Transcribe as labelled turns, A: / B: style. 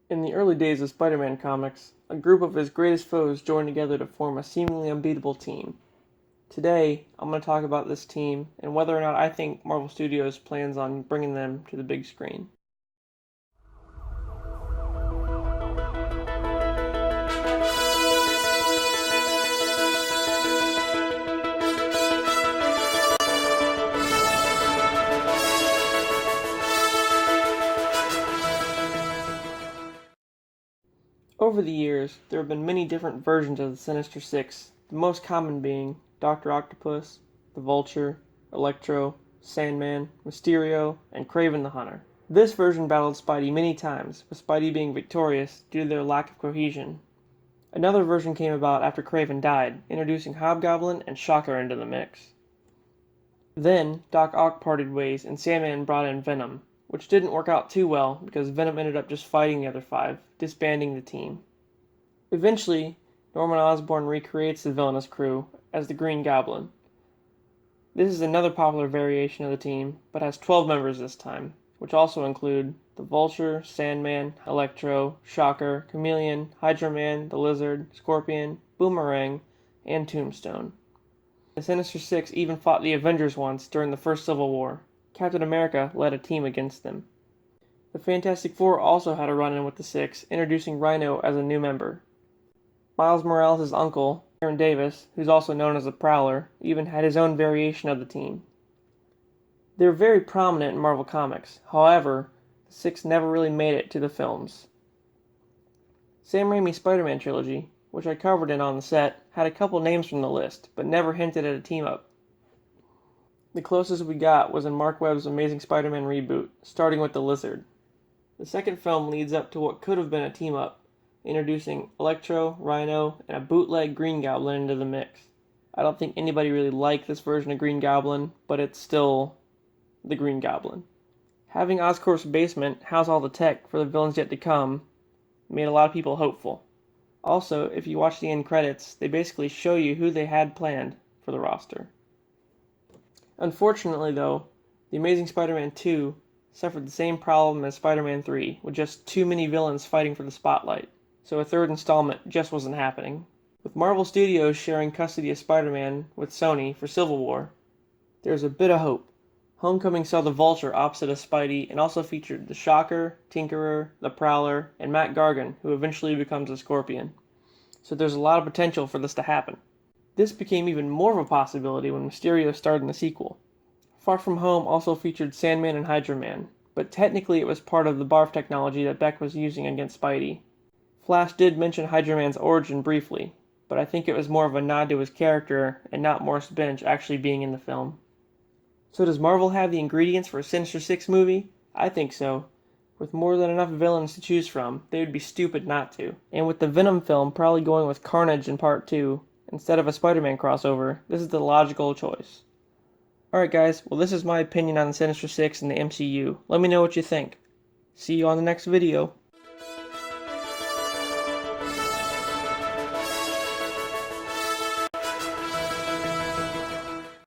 A: In the early days of Spider-Man comics, a group of his greatest foes joined together to form a seemingly unbeatable team. Today, I'm going to talk about this team and whether or not I think Marvel Studios plans on bringing them to the big screen. Over the years, there have been many different versions of the Sinister Six, the most common being Dr. Octopus, the Vulture, Electro, Sandman, Mysterio, and Kraven the Hunter. This version battled Spidey many times, with Spidey being victorious due to their lack of cohesion. Another version came about after Kraven died, introducing Hobgoblin and Shocker into the mix. Then, Doc Ock parted ways and Sandman brought in Venom, which didn't work out too well because Venom ended up just fighting the other five, disbanding the team. Eventually, Norman Osborn recreates the villainous crew as the Green Goblin. This is another popular variation of the team, but has 12 members this time, which also include the Vulture, Sandman, Electro, Shocker, Chameleon, Hydra Man, the Lizard, Scorpion, Boomerang, and Tombstone. The Sinister Six even fought the Avengers once during the first Civil War. Captain America led a team against them. The Fantastic Four also had a run-in with the Six, introducing Rhino as a new member. Miles Morales' uncle, Aaron Davis, who's also known as the Prowler, even had his own variation of the team. They were very prominent in Marvel Comics. However, the Six never really made it to the films. Sam Raimi's Spider-Man trilogy, which I covered in on the set, had a couple names from the list, but never hinted at a team-up. The closest we got was in Mark Webb's Amazing Spider-Man reboot, starting with the Lizard. The second film leads up to what could have been a team-up, introducing Electro, Rhino, and a bootleg Green Goblin into the mix. I don't think anybody really liked this version of Green Goblin, but it's still the Green Goblin. Having Oscorp's basement house all the tech for the villains yet to come made a lot of people hopeful. Also, if you watch the end credits, they basically show you who they had planned for the roster. Unfortunately, though, The Amazing Spider-Man 2 suffered the same problem as Spider-Man 3, with just too many villains fighting for the spotlight, so a third installment just wasn't happening. With Marvel Studios sharing custody of Spider-Man with Sony for Civil War, there's a bit of hope. Homecoming saw the Vulture opposite of Spidey and also featured the Shocker, Tinkerer, the Prowler, and Matt Gargan, who eventually becomes a Scorpion. So there's a lot of potential for this to happen. This became even more of a possibility when Mysterio starred in the sequel. Far From Home also featured Sandman and Hydra Man, but technically it was part of the barf technology that Beck was using against Spidey. Flash did mention Hydra Man's origin briefly, but I think it was more of a nod to his character and not Morris Bench actually being in the film. So does Marvel have the ingredients for a Sinister Six movie? I think so. With more than enough villains to choose from, they would be stupid not to. And with the Venom film probably going with Carnage in Part 2, instead of a Spider-Man crossover, this is the logical choice. Alright guys, well this is my opinion on the Sinister Six and the MCU. Let me know what you think. See you on the next video.